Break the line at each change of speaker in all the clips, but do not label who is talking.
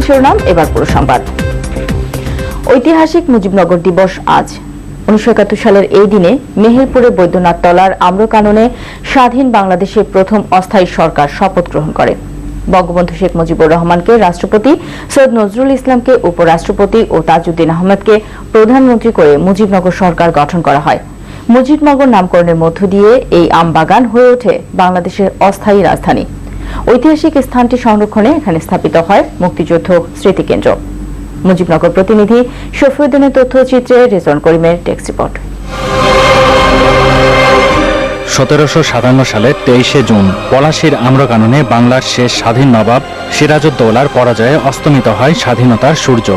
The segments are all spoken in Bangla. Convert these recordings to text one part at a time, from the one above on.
শিরোনাম, এবার পুরো সংবাদ। ঐতিহাসিক মুজিবনগর দিবস আজ। 1971 সালের এই দিনে মেহেরপুরে বৈদ্যনাথ তলার আম্রকাননে স্বাধীন বাংলাদেশের প্রথম অস্থায়ী সরকার শপথ গ্রহণ করে। বঙ্গবন্ধু শেখ মুজিবুর রহমানকে রাষ্ট্রপতি, সৈয়দ নজরুল ইসলামকে উপরাষ্ট্রপতি ও তাজউদ্দিন আহমেদকে প্রধানমন্ত্রী করে মুজিবনগর সরকার গঠন করা হয়। মুজিবনগর নামকরণের মধ্য দিয়ে এই আমবাগান হয়ে ওঠে বাংলাদেশের অস্থায়ী রাজধানী। ঐতিহাসিক স্থানটি সংরক্ষণে এখানে স্থাপিত হয় মুক্তিযুদ্ধ স্মৃতিকেন্দ্র। মুজিবনগর প্রতিনিধি শফিউদ্দিনের তথ্যচিত্রে রেজওয়ান করিমের ডেস্ক রিপোর্ট।
1757 সালের 23শে জুন পলাশীর আম্রকাননে বাংলার শেষ স্বাধীন নবাব সিরাজউদ্দৌলার পরাজয়ে অস্তমিত হয় স্বাধীনতার সূর্য।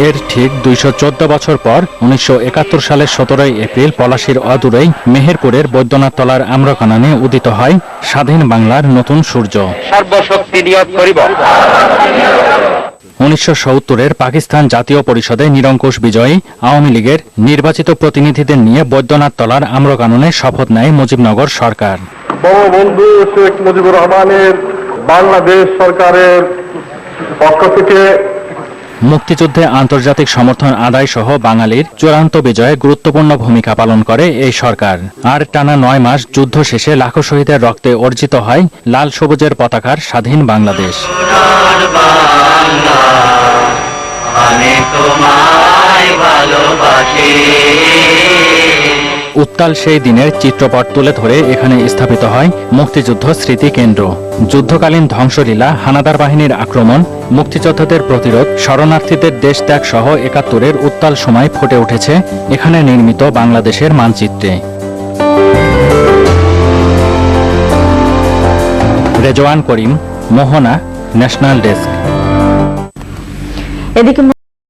এর ঠিক 214 বছর পর 1971 সালের 17 এপ্রিল পলাশীর অদূরেই মেহেরপুরের বৈদ্যনাথ তলার আম্রকাননে উদিত হয় স্বাধীন বাংলার নতুন সূর্য।
সর্বশক্তি নিয়োগ করিব।
1970-এর পাকিস্তান জাতীয় পরিষদে নিরঙ্কুশ বিজয়ী আওয়ামী লীগের নির্বাচিত প্রতিনিধিদের নিয়ে বৈদ্যনাথ তলার আম্রকাননে শপথ নেয় মুজিবনগর সরকার।
বঙ্গবন্ধু শেখ মুজিবুর রহমানের বাংলাদেশ সরকারের পক্ষ থেকে
মুক্তিযুদ্ধে আন্তর্জাতিক সমর্থন আদায় সহ বাঙালির চূড়ান্ত বিজয়ে গুরুত্বপূর্ণ ভূমিকা পালন করে এই সরকার। আর টানা 9 মাস যুদ্ধ শেষে লাখো শহীদের রক্তে অর্জিত হয় লাল সবুজের পতাকার স্বাধীন বাংলাদেশ। উত্তাল সেই দিনের চিত্রপট তুলে ধরে এখানে স্থাপিত হয় মুক্তিযুদ্ধ স্মৃতি কেন্দ্র। যুদ্ধকালীন ধ্বংসলীলা, হানাদার বাহিনীর আক্রমণ, মুক্তিযোদ্ধাদের প্রতিরোধ, শরণার্থীদের দেশ ত্যাগ সহ 71-এর উত্তাল সময় ফুটে উঠেছে এখানে নির্মিত বাংলাদেশের মানচিত্রে। রেজওয়ান করিম, মোহনা, ন্যাশনাল ডেস্ক।
এদিকে